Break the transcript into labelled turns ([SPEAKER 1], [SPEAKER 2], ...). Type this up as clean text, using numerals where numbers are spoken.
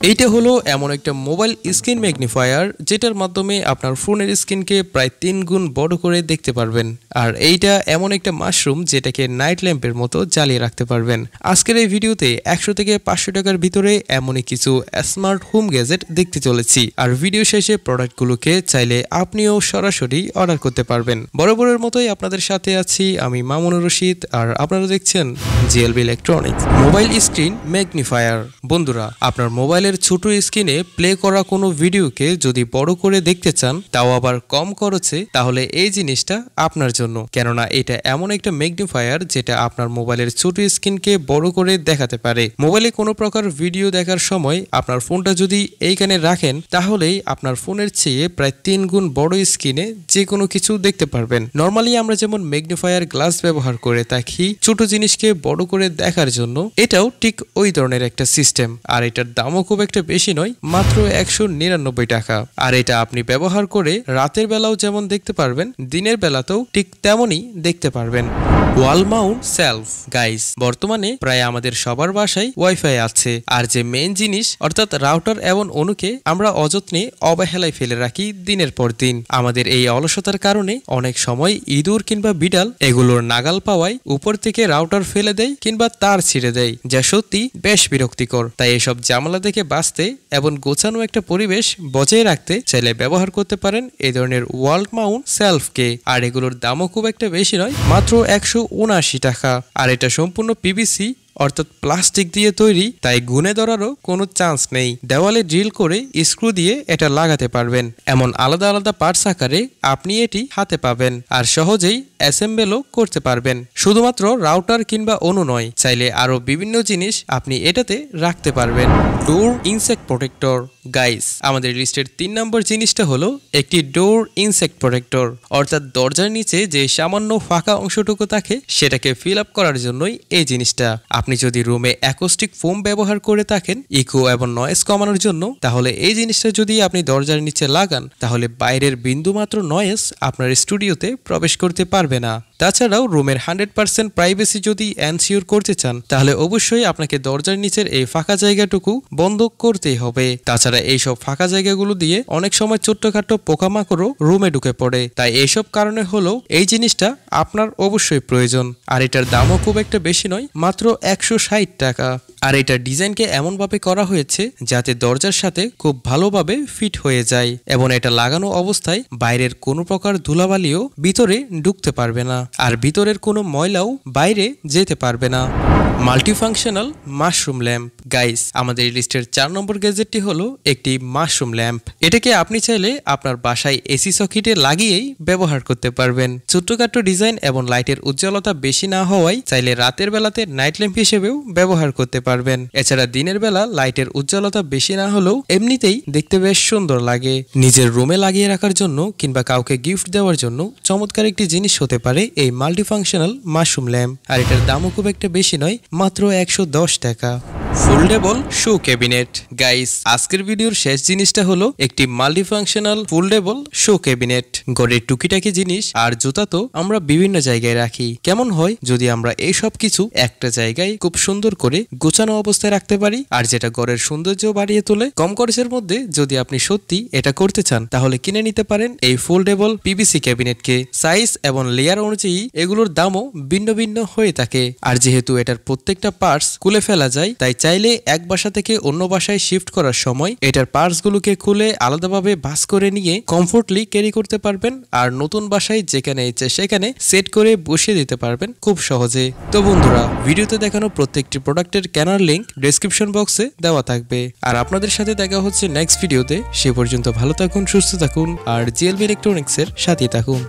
[SPEAKER 1] এইটা হলো এমন একটা মোবাইল স্ক্রিন ম্যাগনিফায়ার যেটার মাধ্যমে আপনার ফোনের স্ক্রিনকে প্রায় 3 গুণ বড় করে দেখতে পারবেন। আর এইটা এমন একটা মাশরুম যেটাকে নাইট ল্যাম্পের মতো জ্বালিয়ে রাখতে পারবেন। আজকের এই ভিডিওতে 100 থেকে 500 টাকার ভিতরে এমনই কিছু স্মার্ট হোম গ্যাজেট দেখতে চলেছি। আর ভিডিও শেষে প্রোডাক্টগুলোকে চাইলে আপনিও সরাসরি অর্ডার করতে পারবেন। বরাবরের মতোই আপনাদের সাথে আছি আমি মামুনুর রশিদ, আর আপনারা দেখছেন GLB electronics mobile screen magnifier. বন্ধুরা, আপনার মোবাইলের ছোট স্ক্রিনে প্লে করা কোনো ভিডিওকে যদি বড় করে দেখতে চান, তাও আবার কম খরচে, তাহলে এই জিনিসটা আপনার জন্য। কেননা এটা এমন একটা ম্যাগনিফায়ার যেটা আপনার মোবাইলের ছোট স্ক্রিনকে বড় করে দেখাতে পারে। মোবাইলে কোনো প্রকার ভিডিও দেখার সময় আপনার ফোনটা যদি এইখানে রাখেন, তাহলেই আপনার ফোনের চেয়ে প্রায় 3 গুণ বড় স্ক্রিনে যে কোনো কিছু দেখতে পারবেন। নর্মালি আমরা যেমন ম্যাগনিফায়ার গ্লাস ব্যবহার করে থাকি ছোট জিনিসকে বড় করে দেখার জন্য, এটাও ঠিক ওই ধরনের একটা সিস্টেম। আর এটার দামও খুব একটা বেশি নয়, মাত্র 199 টাকা। আর এটা আপনি ব্যবহার করে রাতের বেলাও যেমন দেখতে পারবেন, দিনের বেলাতেও ঠিক তেমনই দেখতে পারবেন। Wall mount self. গাইস, বর্তমানে প্রায় আমাদের সবার বাসায় ওয়াইফাই আছে, আর যে মেইন জিনিস অর্থাৎ রাউটার এবং অনুকে আমরা অযত্নে অবহেলায় ফেলে রাখি দিনের পর দিন। আমাদের এই অলসতার কারণে অনেক সময় ইঁদুর কিংবা বিড়াল এগুলোর নাগাল পাওয়ায় উপর থেকে রাউটার ফেলে দেয় কিংবা তার ছিঁড়ে দেয়, যা সত্যি বেশ বিরক্তিকর। তাই এসব ঝামেলা থেকে বাঁচতে এবং গোছানো একটা পরিবেশ বজায় রাখতে চাইলে ব্যবহার করতে পারেন এই ধরনের ওয়াল মাউন্ট সেলফকে। আর এগুলোর দামও খুব একটা বেশি নয়, মাত্র 179 টাকা। আর এটা সম্পূর্ণ পিভিসি অর্থাৎ প্লাস্টিক দিয়ে তৈরি, তাই গুনে ধরারও কোনো চান্স নেই। দেওয়ালে ড্রিল করে স্ক্রু দিয়ে এটা লাগাতে পারবেন। এমন আলাদা আলাদা পার্টস আকারে আপনি এটি হাতে পাবেন, আর সহজেই অ্যাসেম্বলও করতে পারবেন। শুধুমাত্র রাউটার কিংবা অনু নয়, চাইলে আরো বিভিন্ন জিনিস আপনি এটাতে রাখতে পারবেন। ডোর ইনসেক্ট প্রোটেক্টর। গাইস, আমাদের লিস্টের 3 নম্বর জিনিসটা হলো একটি ডোর ইনসেক্ট প্রোটেক্টর, অর্থাৎ দরজার নিচে যে সামান্য ফাঁকা অংশটুকু থাকে সেটাকে ফিল আপ করার জন্যই এই জিনিসটা। আপনি যদি রুমে অ্যাকোস্টিক ফোম ব্যবহার করে থাকেন ইকো এবং নয়েজ কমানোর জন্য, তাহলে এই জিনিসটা যদি আপনি দরজার নিচে লাগান, তাহলে বাইরের বিন্দুমাত্র নয়েজ আপনার স্টুডিওতে প্রবেশ করতে পারবে না। তাছাড়াও রুমের 100% প্রাইভেসি যদি এনশিওর করতে চান, তাহলে অবশ্যই আপনাকে দরজার নিচের এই ফাঁকা জায়গাটুকু বন্ধ করতেই হবে। তাছাড়া এইসব ফাঁকা জায়গাগুলো দিয়ে অনেক সময় ছোট্টখাটো পোকামাকড়ও রুমে ঢুকে পড়ে, তাই এইসব কারণে হলেও এই জিনিসটা আপনার অবশ্যই প্রয়োজন। আর এটার দামও খুব একটা বেশি নয়, মাত্র 160 টাকা। আর এটার ডিজাইনকে এমনভাবে করা হয়েছে যাতে দরজার সাথে খুব ভালোভাবে ফিট হয়ে যায়, এবং এটা লাগানো অবস্থায় বাইরের কোনো প্রকার ধুলাবালিও ভিতরে ঢুকতে পারবে না, আর ভিতরের কোনো ময়লাও বাইরে যেতে পারবে না। Multifunctional mushroom lamp. গাইস, আমাদের লিস্টের 4 নম্বর গ্যাজেটটি হলো একটি মাশরুম ল্যাম্প। এটাকে আপনি চাইলে আপনার বাসায় এসি সকেটে লাগিয়েই ব্যবহার করতে পারবেন। ছোট্টখাটো ডিজাইন এবং লাইটের উজ্জ্বলতা বেশি না হওয়ায় চাইলে রাতের বেলাতে নাইট ল্যাম্প হিসেবেও ব্যবহার করতে পারবেন। এছাড়া দিনের বেলা লাইটের উজ্জ্বলতা বেশি না হলেও এমনিতেই দেখতে বেশ সুন্দর লাগে। নিজের রুমে লাগিয়ে রাখার জন্য কিংবা কাউকে গিফট দেওয়ার জন্য চমৎকার একটি জিনিস হতে পারে এই মাল্টিফাংশনাল মাশরুম ল্যাম্প। আর এটার দামও খুব একটা বেশি নয়, মাত্র 110 টাকা। Foldable show cabinet. গাইস, আজকের ভিডিওর শেষ জিনিসটা হলো একটি মাল্টিফাংশনাল ফোল্ডেবল শো ক্যাবিনেট। ঘরের টুকিটাকি জিনিস আর জুতা তো আমরা বিভিন্ন জায়গায় রাখি। কেমন হয় যদি আমরা এই সব কিছু একটা জায়গায় খুব সুন্দর করে গোছানো অবস্থায় রাখতে পারি, আর যেটা ঘরের সৌন্দর্য বাড়িয়ে তোলে। কম খরচের মধ্যে যদি আপনি সত্যি এটা করতে চান, তাহলে কিনে নিতে পারেন এই ফোল্ডেবল পিভিসি ক্যাবিনেটকে। সাইজ এবং লেয়ার অনুযায়ী এগুলোর দামও ভিন্ন ভিন্ন হয়ে থাকে। আর যেহেতু এটার প্রত্যেকটা পার্টস খুলে ফেলা যায়, তাই চাইলে এক বাসা থেকে অন্য বাসায় শিফট করার সময় এটার পার্টসগুলোকে খুলে আলাদাভাবে ভাঁজ করে নিয়ে কমফোর্টলি ক্যারি করতে পারবেন। আর নতুন বাসায় যেখানে ইচ্ছে সেখানে সেট করে বসিয়ে দিতে পারবেন খুব সহজে। তো বন্ধুরা, ভিডিওতে দেখানো প্রত্যেকটি প্রোডাক্টের কেনার লিংক ডেসক্রিপশন বক্সে দেওয়া থাকবে। আর আপনাদের সাথে দেখা হচ্ছে নেক্সট ভিডিওতে। সে পর্যন্ত ভালো থাকুন, সুস্থ থাকুন, আর জিএলবি ইলেকট্রনিক্সের সাথে থাকুন।